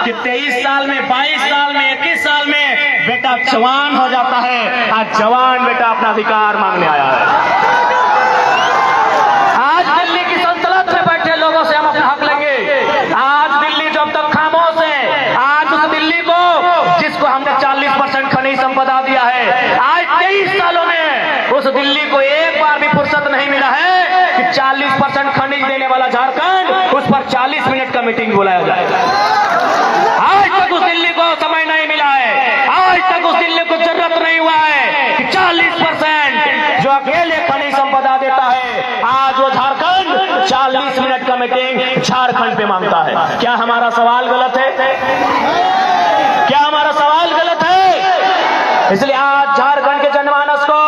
कि 23 साल में, 22 साल में, 21 साल में बेटा जवान हो जाता है। आज जवान बेटा अपना अधिकार मांगने आया है। आज दिल्ली की सल्तनत में बैठे लोगों से हम अपना हक लेंगे। आज दिल्ली जब तक खामोश है, आज उस दिल्ली को जिसको हमने 40% खनिज संपदा दिया है, आज 23 सालों में उस दिल्ली को एक बार भी फुर्सत नहीं मिला है कि 40% खनिज देने वाला झारखंड, उस पर 40 मिनट का मीटिंग बुलाया जाए। आज तक उस दिल्ली को समय नहीं मिला है, आज तक उस दिल्ली को जरूरत नहीं हुआ है कि 40% जो अकेले खनिज संपदा देता है, आज वो झारखंड 40 मिनट का मीटिंग झारखंड पे मांगता है। क्या हमारा सवाल गलत है? क्या हमारा सवाल गलत है? इसलिए आज झारखंड के जनमानस को,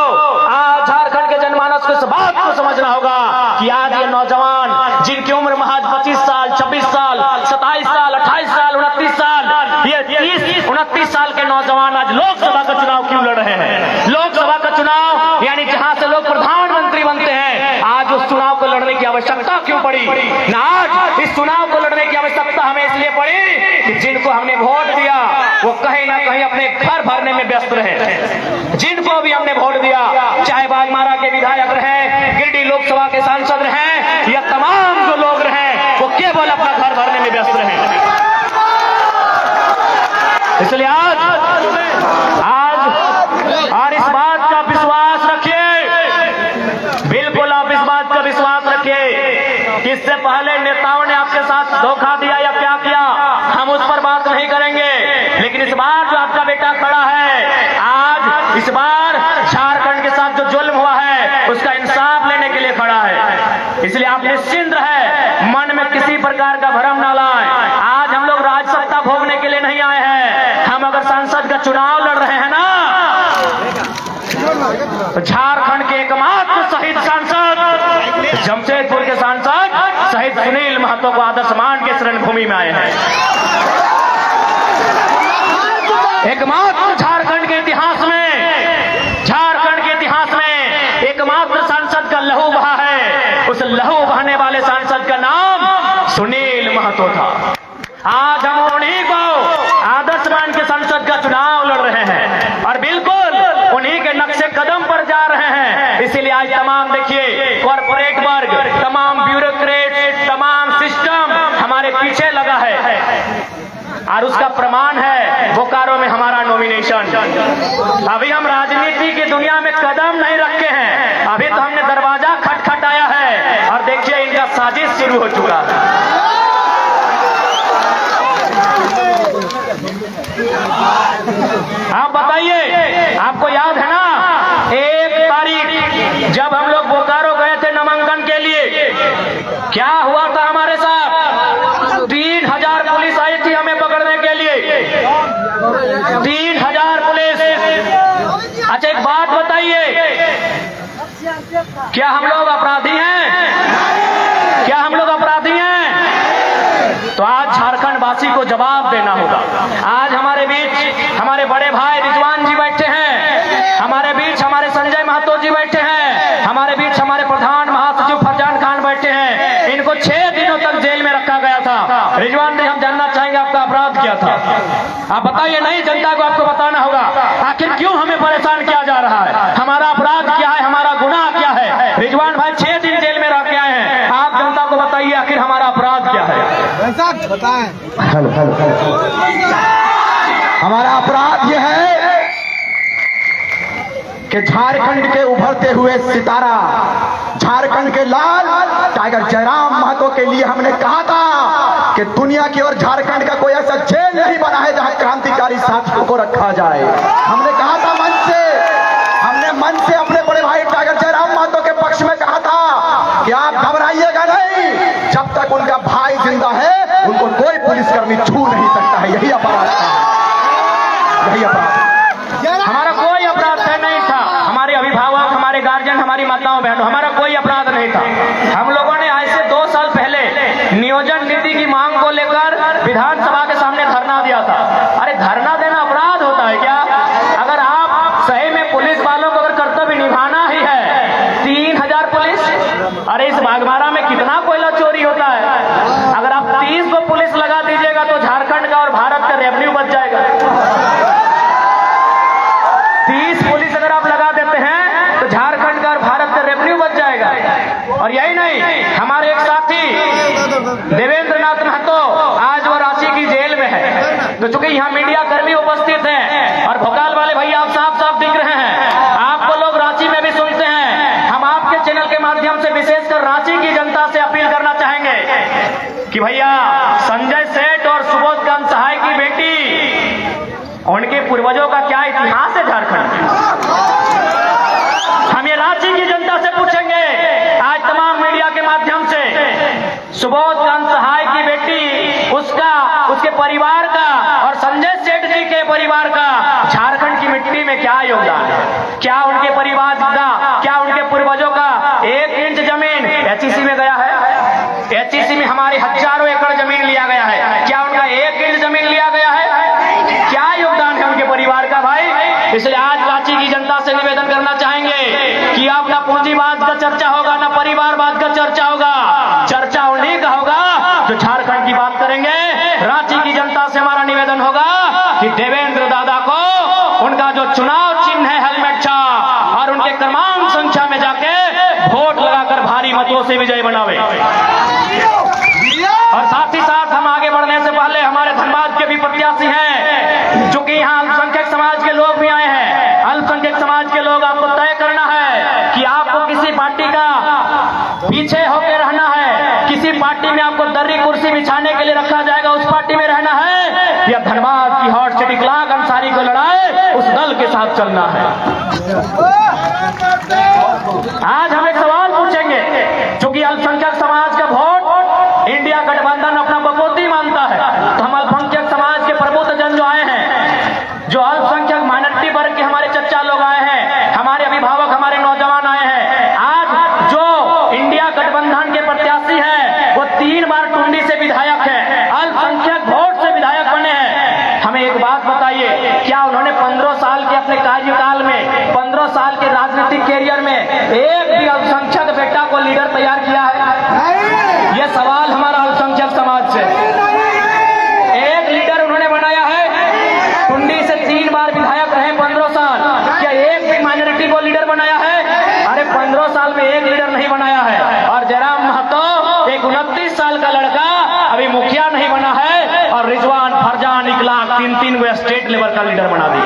आज झारखंड के जनमानस को इस बात को समझना होगा कि आज ये नौजवान जिनकी उम्र महज 25 साल, 26 साल, 27 साल, 28 साल, 29 साल, ये 30-29 साल के नौजवान आज लोकसभा का चुनाव क्यों लड़ रहे हैं? लोकसभा का चुनाव यानी जहां से लोग प्रधानमंत्री बनते हैं, आज उस चुनाव को लड़ने की आवश्यकता क्यों पड़ी? ना आज इस चुनाव को लड़ने की आवश्यकता हमें इसलिए पड़ी कि जिनको हमने वोट दिया वो कहीं ना कहीं अपने घर भरने में व्यस्त रहे। जिनको भी हमने वोट दिया, चाहे बागमारा के विधायक रहे, गिरिडीह लोकसभा के सांसद रहे, या तमाम जो लोग रहे, वो केवल अपना घर भरने में व्यस्त रहे। इसलिए आज और इस बात का विश्वास रखिए, बिल्कुल आप इस बात का विश्वास रखिए कि इससे पहले नेताओं ने आपके साथ धोखा दिया या क्या किया, हम उस पर बात नहीं करेंगे। लेकिन इस बार जो आपका बेटा खड़ा है, आज इस बार झारखंड के साथ जो जुल्म हुआ है उसका इंसाफ लेने के लिए खड़ा है। इसलिए आप निश्चिंत रहे, मन में किसी प्रकार का भ्रम न लाएं। आज हम लोग राजसत्ता भोगने के लिए नहीं आए हैं। हम अगर संसद का चुनाव लड़ रहे हैं ना, तो झारखंड के एकमात्र शहीद सांसद, जमशेदपुर के सांसद शहीद सुनील महतो को आदर्श मान के शरण भूमि में आए हैं। एकमात्र झारखंड के इतिहास में, झारखंड के इतिहास में एकमात्र सांसद का लहू बहा है। उस लहू बहाने वाले सांसद का नाम सुनील महतो था। आज हम उन्हीं को आदर्श मान के संसद का चुनाव लड़ रहे हैं और बिल्कुल उन्हीं के नक्शे कदम पर जा रहे हैं। इसीलिए आज तमाम देखिए कॉर्पोरेट वर्ग, तमाम ब्यूरोक्रेट, तमाम सिस्टम हमारे पीछे लगा है और उसका प्रमाण है बोकारो में हमारा नॉमिनेशन। अभी हम राजनीति की दुनिया में कदम नहीं रखे हैं, अभी तो हमने दरवाजा खटखटाया है और देखिए इनका साजिश शुरू हो चुका है। आप बताइए, आपको याद है ना 1 तारीख जब हम लोग बोकारो गए थे नामांकन के लिए, क्या हुआ था हमारे साथ? 3000 पुलिस आई थी हमें पकड़ने के लिए, 3000 पुलिस। अच्छा एक बात बताइए, क्या हम लोग अपराधी हैं? क्या हम लोग अपराधी हैं? तो आज झारखंड वासी को जवाब देना होगा। आज हमारे बीच हमारे बड़े भाई रिजवान जी बैठे हैं, हमारे बीच हमारे संजय महतो जी बैठे हैं, हमारे बीच हमारे प्रधान महासचिव फरजान खान बैठे हैं। इनको 6 दिनों तक जेल में रखा गया था। रिजवान जी, हम जानना चाहेंगे आपका अपराध क्या था? आप बताइए। नहीं, जनता को आपको बताना होगा आखिर क्यों हमें परेशान किया जा रहा है, हमारा अपराध क्या है, हमारा गुनाह क्या है। रिजवान भाई 6 दिन जेल में रह के आए हैं, आप जनता को बताइए आखिर हमारा अपराध क्या है। बताएं। हमारा अपराध यह है कि झारखंड के उभरते हुए सितारा, झारखंड के लाल टाइगर जयराम महतो के लिए हमने कहा था कि दुनिया की और झारखंड का कोई ऐसा जेल नहीं बना है जहां क्रांतिकारी साथियों को रखा जाए। हमने कहा था मन से, हमने मन से अपने बड़े भाई टाइगर जयराम महतो के पक्ष में कहा था कि आप घबराइएगा नहीं, जब तक उनका भाई जिंदा है उनको कोई पुलिसकर्मी छू नहीं सकता है। यही अपराध था, यही अपराध। हमारा कोई अपराध नहीं था। हमारे अभिभावक, हमारे गार्जियन, हमारी माताओं बहनों, हमारा कोई अपराध नहीं था। हम लोगों ने आज से 2 साल पहले नियोजन नीति की मांग को लेकर विधानसभा के सामने धरना दिया था। अरे धरना देना अपराध होता है क्या? अगर आप सही में पुलिस वालों को अगर कर्तव्य निभाना ही है, 3000 पुलिस, अरे इस बागमारा में कितना कोयला चोरी होता है। अगर आप 30 को पुलिस लगा दीजिएगा तो झारखंड का और भारत बच जाएगा। 30 पुलिस अगर आप लगा देते हैं तो झारखंड का और भारत का रेवेन्यू बच जाएगा। और यही नहीं, हमारे एक साथी देवेंद्र नाथ महतो आज वो रांची की जेल में है। तो चूंकि यहाँ मीडिया कर्मी उपस्थित हैं और भोकाल वाले भैया आप साफ साफ दिख रहे हैं, आपको लोग रांची में भी सुनते हैं। हम आपके चैनल के माध्यम से विशेषकर रांची की जनता से अपील करना चाहेंगे कि भैया संजय सेठ और सुबोधकांत सहाय की बेटी, उनके पूर्वजों का क्या इतिहास है झारखंड में, हम ये रांची की जनता से पूछेंगे। आज तमाम मीडिया के माध्यम से सुबोधकांत सहाय की बेटी, उसके परिवार का और संजय सेठ जी के परिवार का झारखंड की मिट्टी में क्या योगदान है, क्या उनके परिवार का, क्या उनके पूर्वजों का 1 इंच जमीन एचईसी में गया है? एचईसी में हमारी हजारों एकड़ जमीन लिया गया है, क्या उनका 1 इंच जमीन लिया गया है? क्या योगदान है उनके परिवार का भाई? इसलिए आज रांची की जनता से निवेदन करना चाहेंगे कि अब ना पूंजीवाद का चर्चा होगा, ना परिवारवाद का चर्चा होगा। चर्चा उन्हीं का होगा जो झारखंड की बात करेंगे। रांची की जनता से हमारा निवेदन होगा कि देवेंद्र दादा को उनका जो चुनाव चिन्ह है हेलमेट छाप, और उनके क्रमांक संख्या में जाके वोट लगाकर भारी मतों से विजय बनावे। और साथ ही साथ हम आगे बढ़ने से पहले हमारे धनबाद के भी प्रत्याशी हैं, जो कि यहाँ अल्पसंख्यक समाज के लोग भी आए हैं। अल्पसंख्यक समाज के लोग आपको तय करना है कि आपको किसी पार्टी का पीछे होकर रहना है, किसी पार्टी में आपको दर्री कुर्सी बिछाने के लिए रखा जाएगा, उस पार्टी में रहना है, या धनबाद की हॉट सिटी क्लाक अंसारी को लड़ाए उस दल के साथ चलना है। आज हम एक सवाल पूछेंगे, क्योंकि अल्पसंख्यक समाज का वोट इंडिया गठबंधन अपना बकौती मानता है, तो हम अल्पसंख्यक समाज के प्रबुद्धजन जो आए हैं, जो अल्पसंख्यक माइनॉरिटी वर्ग के हमारे चच्चा लोग आए हैं, हमारे अभिभावक, हमारे नौजवान आए हैं, आज जो इंडिया गठबंधन के प्रत्याशी है वो 3 बार टुंडी से विधायक है, अल्पसंख्यक वोट से विधायक बने हैं। हमें एक बात बताइए, क्या उन्होंने 15 साल के अपने कार्यकाल में, 15 साल के राजनीतिक कैरियर में एक भी अल्पसंख्यक बेटा को लीडर तैयार किया है? यह सवाल हमारा अल्पसंख्यक समाज से। एक लीडर उन्होंने बनाया है, टुंडी से 3 बार विधायक रहे 15 साल, क्या एक भी माइनॉरिटी को लीडर बनाया है? अरे 15 साल में एक लीडर नहीं बनाया है। और जयराम महतो एक 29 साल का लड़का अभी मुखिया नहीं बना है, और रिजवान, फरजान, इकलाक 3-3 गो स्टेट लेवल का लीडर बना दिए,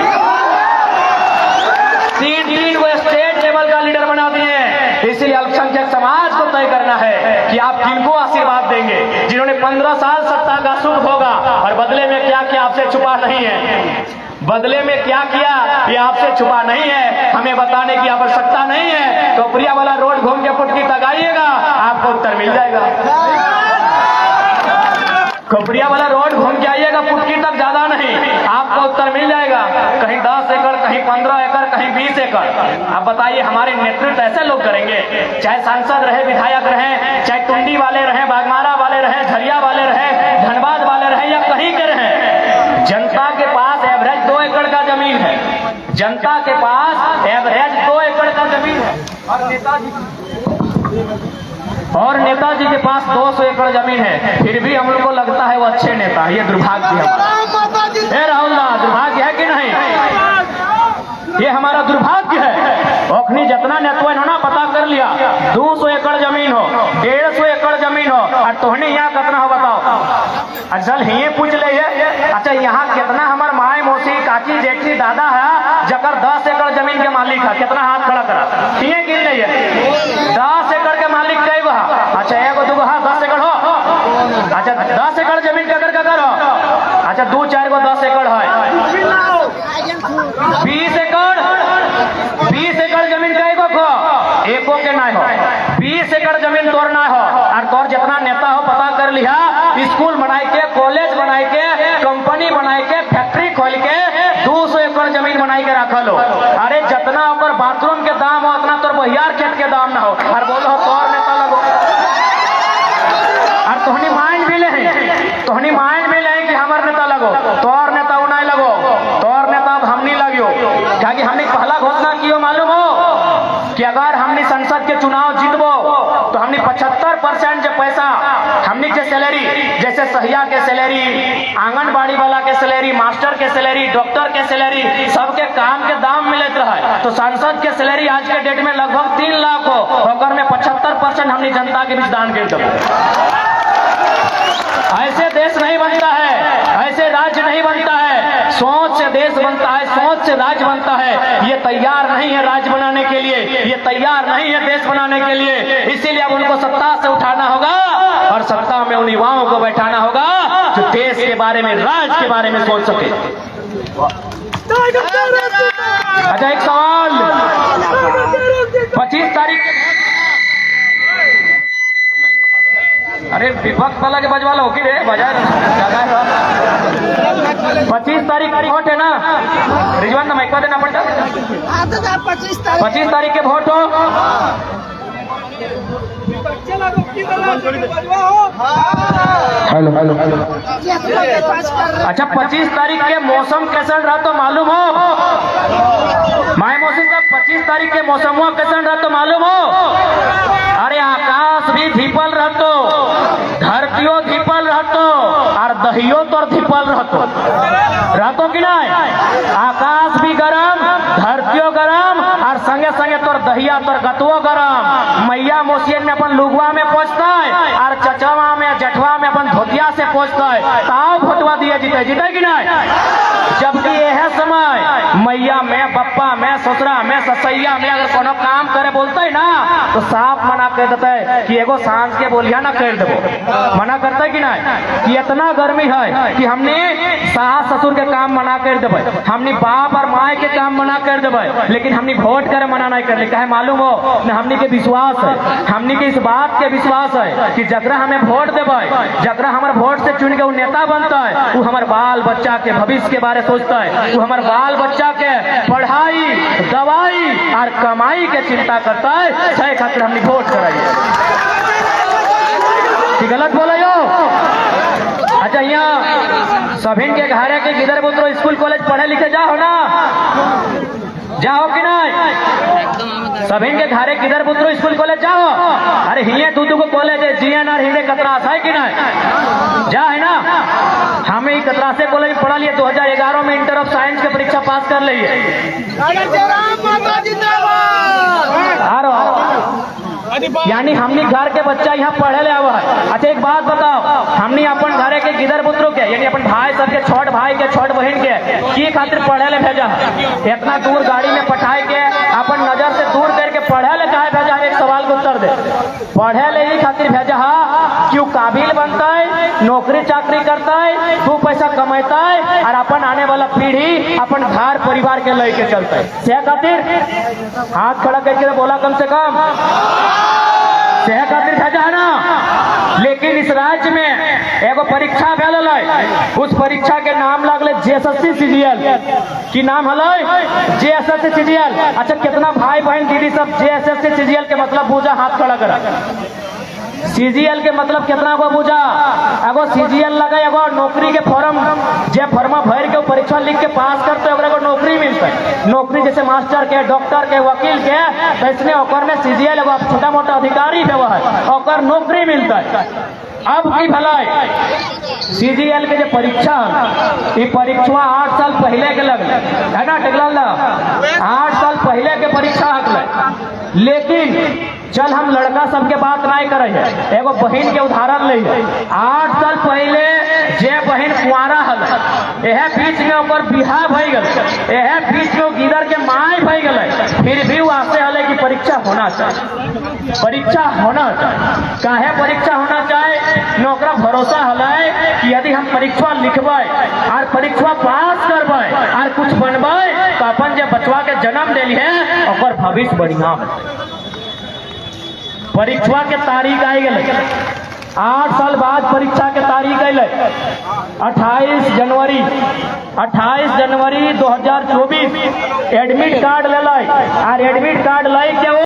3-3 गो स्टेट लेवल का लीडर बना दिए। इसलिए अल्पसंख्यक समाज को तय करना है कि आप किनको आशीर्वाद देंगे, जिन्होंने 15 साल सत्ता का सुख भोगा और बदले में क्या किया आपसे छुपा नहीं है, बदले में क्या किया ये आपसे छुपा नहीं है, हमें बताने की आवश्यकता नहीं है। कोपरिया वाला रोड घूम के पुटकी तक आइएगा, आपको उत्तर मिल जाएगा। कोपरिया वाला रोड घूम के आइएगा, पुटकी तक ज्यादा नहीं, आपको उत्तर मिल जाएगा। कहीं 10 एकड़, कहीं 15 एकड़, कहीं 20 एकड़। अब बताइए हमारे नेतृत्व ऐसे लोग करेंगे, चाहे सांसद रहे, विधायक रहे, चाहे टुंडी वाले रहे, बागमारा वाले रहे, झरिया वाले रहे, धनबाद वाले रहे, या कहीं के रहे, जनता के पास एवरेज 2 एकड़ का जमीन है, जनता के पास एवरेज 2 एकड़ का जमीन है, और नेताजी के पास 200 एकड़ जमीन है, फिर भी हम लोग को लगता है वो अच्छे नेता। ये दुर्भाग्य है राहुल दा, दुर्भाग्य है कि नहीं? ये हमारा दुर्भाग्य है। ओखनी जितना नेतवा इन्होंने पता कर लिया, 200 एकड़ जमीन हो, 150 एकड़ जमीन हो, और तोहने यहाँ कितना हो बताओ? असल ही पूछ ले, अच्छा यहाँ कितना हमारे माए, मौसी, काकी, जेठी, दादा है जकर 10 एकड़ जमीन के मालिक है, कितना हाथ खड़ा करा? ये गिन नहीं है, 10 एकड़ के मालिक कई गो? अच्छा 1 2 हाँ 10 एकड़ हो। अच्छा 10 एकड़ जमीन ककर ककर हो? अच्छा 2-4 गो 10 एकड़ है, 20 एकड़ जमीन कई गो खो? एको के ना हो। 20 एकड़ जमीन तोड़ ना हो, और तोर जितना नेता हो पता कर लिया, स्कूल बनाए के, कॉलेज बनाए के, कंपनी बनाए के, फैक्ट्री खोल के 200 एकड़ जमीन बनाई के रख लो। अरे जितना ऊपर बाथरूम के दाम हो उतना तोर बहियार खेत के दाम ना हो, और बोलो तोर नेता लगो। और तोहनी माइंड भी ले, तोहनी माइंड में ले कि हमार नेता लगो, तोर नेता उनाई लगो, तोर नेता अब हम नहीं लगियो। क्या कि हमने पहला घोषणा कियो मालूम हो कि अगर हमने संसद के चुनाव जीतबो तो हमने 75% जो पैसा हम हमने के सैलरी जैसे सहिया के सैलरी, आंगनबाड़ी वाला के सैलरी, मास्टर के सैलरी, डॉक्टर के सैलरी, सबके काम के दाम मिलत रहा। तो सांसद के सैलरी आज के डेट में लगभग 3 लाख हो, और में 75% हमने जनता के बीच दान कर दो। ऐसे देश नहीं बनता है, ऐसे राज्य नहीं बनता है। सोच से देश बनता है, सोच से राज्य बनता है। ये तैयार नहीं है राज्य बनाने के लिए, ये तैयार नहीं है देश बनाने के लिए। इसीलिए अब उनको सत्ता से उठाना होगा और सत्ता में उन युवाओं को बैठाना होगा जो देश के बारे में, राज्य के बारे में सोच सके। अच्छा, एक सवाल, 25 तारीख, अरे विपक्ष वाला के बजवा लो कि रे बजा 25 तारीख वोट है ना रिजवान, ना माइक देना पड़ता। 25 तारीख के वोट हो। हेलो। अच्छा, 25 तारीख के मौसम कैसा रहा तो मालूम हो? माय मौसी साहब, 25 तारीख के मौसम हुआ कैसा रहा तो मालूम हो? अरे आकाश भी धीपल रहतो, धरतियों धीपल रहतो, और दहियो तो धीपल रहतो कि नहीं? आकाश भी गरम, धरतियों गरम, और संगे संगे तोर दहिया तोर गतुओ गरम। मैया मौसियन में अपन लुगवा में पहुंचता है, और चचवा में जठवा में अपन धोतिया से पहुंचता है। ताव भोटवा दिए जीते कि नहीं? जबकि यह समय मैया में, बप्पा में, ससुरा में, ससैया में अगर कोनो काम करे बोलते है ना, तो साफ मना कर देता है कि एगो सांझ के बोलिया ना कर देवो। मना करता है कि नहीं? कि इतना गर्मी है कि हमने सास ससुर के काम मना कर देवे, हमने बाप और माए के काम मना कर देवे, लेकिन हमने वोट करे मना नहीं कर ले। कहे मालूम हो न, हमने के विश्वास है, हमने के इस बात के विश्वास है कि जकरा हमें वोट देवे, जकरा हमारे वोट से चुन के वो नेता बनता है, वो हमारे बाल बच्चा के भविष्य के बारे सोचता है, वो हमारे बाल बच्चा के पढ़ाई, दवाई और कमाई के चिंता करता है। सही खातिर हमने वोट कराइए कि गलत बोला यो? अच्छा, यहाँ सभी के घरे के गिदर बुतरो स्कूल कॉलेज पढ़े लिखे जाओ ना, जाओ कि नहीं? सभी के घरे किधर बुतरो स्कूल कॉलेज जाओ। अरे हिये तू को कॉलेज है, जीएनआर हिंदे कतरास है कि नहीं? जा है ना? हमें ही कतरासे कॉलेज पढ़ा लिए, 2011 में इंटर ऑफ साइंस की परीक्षा पास कर ली है। यानी हमने घर के बच्चा यहाँ पढ़े ले हुआ है। अच्छा, एक बात बताओ, हमने अपन घरे के गिदर पुत्रों के, यानी अपन भाई सबके, छोट भाई के, छोट बहन के की खातिर पढ़े ले भेजा? इतना दूर गाड़ी में पठाए के, अपन नजर से दूर करके पढ़े ले काहे भेजा? एक सवाल का उत्तर दे। पढ़े ले ही खातिर भेजा क्यों? काबिल बनता है, नौकरी चाकरी करता है, तू पैसा कमाता है, और अपन आने वाला पीढ़ी अपन घर परिवार के लेके चलता है। से खातिर हाथ खड़ा करके बोला कम से कम से खातिर भेजा है ना। लेकिन इस राज्य में एगो परीक्षा भेल है, उस परीक्षा के नाम लगले जेएसएससी सीजीएल की नाम है जेएसएससी सीजीएल। अच्छा, कितना भाई बहन दीदी सब जेएसएससी सीजीएल के मतलब बूझा? हाथ खड़ा करा। सीजीएल के मतलब कितना को बूझा? एगो सीजीएल लगा, एगो नौकरी के फॉर्म, जे फॉर्म भर के परीक्षा लिख के पास करते हैं नौकरी मिलता है। नौकरी जैसे मास्टर के, डॉक्टर के, वकील के, वैसने ओकर में सीजीएल एगो छोटा मोटा अधिकारी है, ओकर नौकरी मिलता है। अब की भलाई सीजीएल के जो परीक्षा, ये परीक्षा 8 साल पहले के लग है ना टेकलाल, 8 साल पहले के परीक्षा हकल। लेकिन चल हम लड़का सबके बात नहीं करे है, एगो बहन के उदाहरण ले। 8 साल पहले जे बहन कुआरा हल, यह बीच में ओकर बिहार भई गल, यह बीच में गिदर के माय भई गल, फिर भी वो आसे हले कि परीक्षा होना चाहिए, परीक्षा होना चाहिए। काहे परीक्षा होना चाहिए? नौकरा भरोसा हले कि यदि हम परीक्षा लिखबै और परीक्षा पास करबै और कुछ बनबै तो अपन जे बचवा के जन्म दिली है ओकर भविष्य बढ़िया है। परीक्षा के तारीख आई गई, 8 साल बाद परीक्षा के तारीख आई 28 जनवरी 2024 एडमिट कार्ड ले और एडमिट कार्ड लाई के वो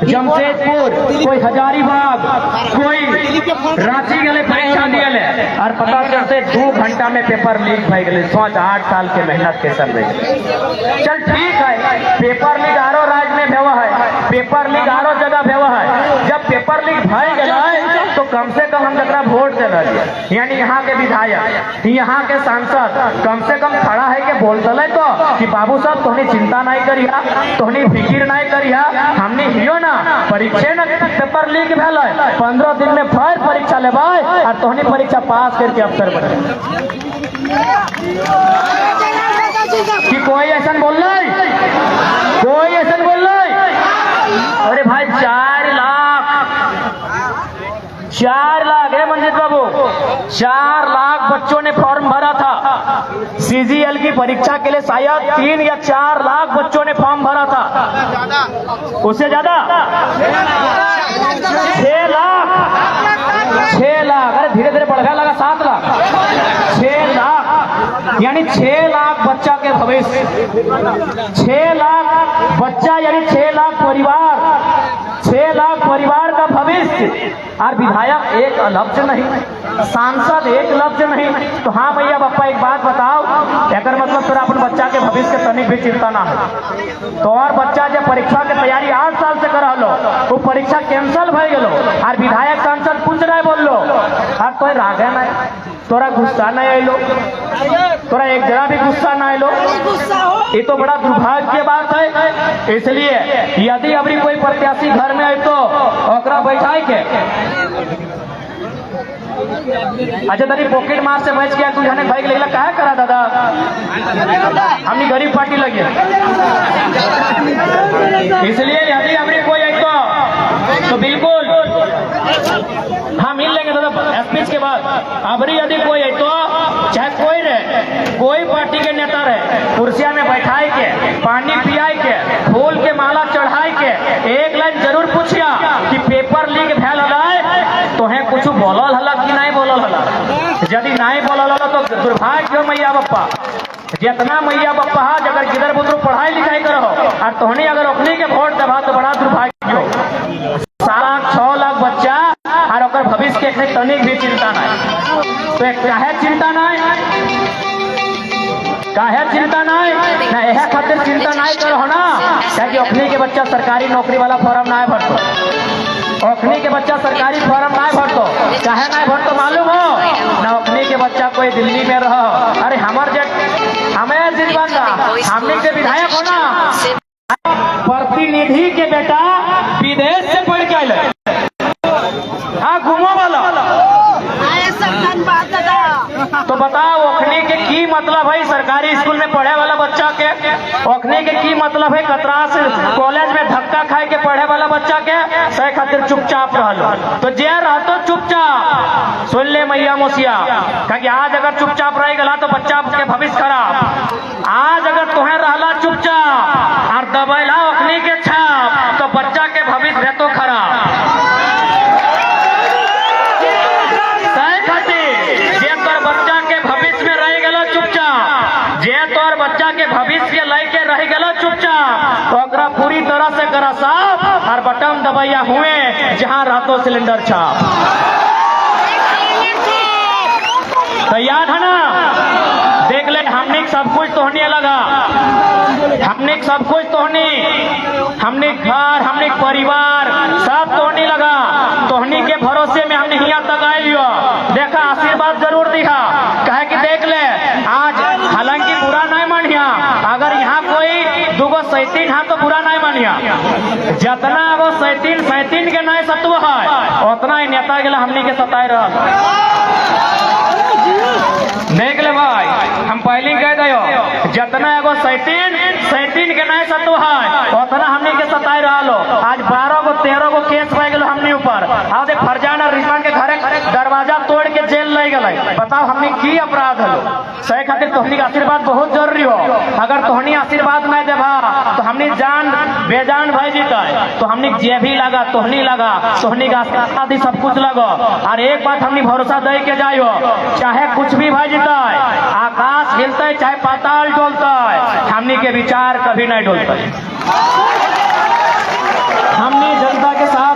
जमशेदपुर, कोई हजारीबाग, कोई रांची गए परीक्षा दिए ले और पता चलते 2 घंटा में पेपर लीक भई गए। सोच 8 साल के मेहनत के सर चल ठीक है, पेपर लीक आरो राज्य में भेवा है, पेपर लीक आरो जगह भेवा है। जब पेपर लीक भय गए तो कम से कम हम जरा वोट दे रहे, यानी यहाँ के विधायक, यहाँ के सांसद कम से कम खड़ा है के बोल दले तो कि बाबू साहब तोहनी चिंता नहीं करिया, तोहनी फिकिर नहीं करिया, हमने हियो ना परीक्षा न पेपर लीक भेल 15 दिन में फिर परीक्षा लेबै और तोहनी परीक्षा पास करके अफसर बने। कि कोई ऐसा बोल रही, कोई ऐसा बोल रही? अरे भाई 4 लाख है मंजित बाबू, 4 लाख बच्चों ने फॉर्म भरा था सीजीएल की परीक्षा के लिए। शायद 3 या 4 लाख बच्चों ने फॉर्म भरा था, उससे ज्यादा 6 लाख, अरे धीरे धीरे बढ़ गया, लगा 7 लाख, 6 लाख, यानी 6 लाख बच्चा के भविष्य, 6 लाख बच्चा यानी 6 लाख परिवार, 6 लाख परिवार का भविष्य। और विधायक एक लफ्ज नहीं, सांसद एक लफ्ज नहीं। तो हाँ भैया बप्पा एक बात बताओ, अगर मतलब तोरा अपन बच्चा के भविष्य के तनिक भी चिंता ना है तो और बच्चा जब परीक्षा के तैयारी 8 साल से कर लो वो परीक्षा कैंसल भय गलो और विधायक सांसद कुछ नहीं बोल लो और तो रागे नहीं, तोरा गुस्सा नहीं आइलो, तोरा एक जरा भी गुस्सा ना आइलो, ये तो बड़ा दुर्भाग्य की बात है। इसलिए यदि अभी कोई प्रत्याशी घर में आए तो ओकरा बैठाई के अच्छा तरी पॉकेट मार से बच गया, तू जाने भाई के लगला काहे करा दादा, हमनी गरीब पार्टी लगे। इसलिए यदि अभी कोई आई तो बिल्कुल हाँ मिल लेंगे दादा स्पीच के बाद। अबरी यदि कोई है तो चाहे कोई रहे, कोई पार्टी के नेता रहे, कुर्सिया में बैठाए के, पानी पियाए के, फूल के माला चढ़ाए के, एक लाइन जरूर पूछिया कि पेपर लीक भेल है तो है कुछ बोलल हला कि नहीं बोलल हला। यदि नहीं बोलल हला तो दुर्भाग्य हो मैया बप्पा, जितना मैया बप्पा अगर किधर बुद्रु पढ़ाई लिखाई करो और तोहनी अगर अपने के वोट देवा तो बड़ा दुर्भाग्य हो। 6 लाख बच्चा और ओकर भविष्य के तनिक भी चिंता नहीं, तो काहे चिंता नहीं, काहे चिंता नहीं ना, यह खातिर चिंता नहीं करो ना क्या कि अपने के बच्चा सरकारी नौकरी वाला फॉर्म ना भरतो, अखनी के बच्चा सरकारी फॉर्म ना भरतो, चाहे ना भरतो मालूम हो ना, अखनी के बच्चा कोई दिल्ली में रहो, अरे हमार हमें जिम्मेदार हमने के विधायक हो ना, प्रतिनिधि के बेटा विदेश से पढ़ के आए, हाँ घूमो वाला, तो बताओ ओखनी के की मतलब है सरकारी स्कूल में पढ़े वाला बच्चा के, ओखनी के की मतलब है कतरास कॉलेज में धक्का खाए के पढ़े वाला बच्चा के सही खातिर चुपचाप रहो, तो जे रहतो चुपचाप सुन ले मैया मोसिया, क्योंकि आज अगर चुपचाप रह गला तो बच्चा के भविष्य खराब, आज अगर तुम्हें रहला चुपचाप और दबैला ओखनी के छाप तो बच्चा के भविष्य रहतो खराब। बच्चा के भविष्य लेके रह गलो चुपचाप तो अगरा पूरी तरह से करा साफ और बटन दबाइया हुए जहां रहतो सिलेंडर छाप। तैयार है ना, देख ले हमने सब कुछ तोहनी लगा, हमने सब कुछ तोहनी, हमने घर, हमने परिवार सब तोहनी लगा, तोहनी के भरोसे में हमने यहाँ तक आए लियो, देखा आशीर्वाद जरूर दिया, कहे कि देख ले आज हालांकि बुरा नहीं मानिया, अगर यहाँ कोई दूगो सैतीन है तो बुरा नहीं मानिया, जितना वो सैतीन के नए सत्व है उतना ही नेता के हमनी के सताए रहा। देख ले भाई हम पहले कह दो जितना एगो सैतीन के नए सत्व है उतना हमनी के सताए रहा लो। आज 12 गो 13 गो केस रह गए हमनी ऊपर, आज फरजान और रिजवान के घर दरवाजा तोड़ के जेल ले गए, बताओ हमनी की अपराध है। सही खातिर तोहनी का आशीर्वाद बहुत जरूरी हो, अगर तोहनी आशीर्वाद नहीं देबा तो हमनी जान बेजान भाई जीता है, तो हमनी जे भी लगा तोहनी लगा, तोहनी का आदि सब कुछ लगो। और एक बात हमनी भरोसा दे के जाइयो, चाहे कुछ भी भाई जीता है, आकाश हिलता है चाहे पाताल डोलता है, हमनी के विचार कभी नहीं डोलता है, हमनी जनता के साथ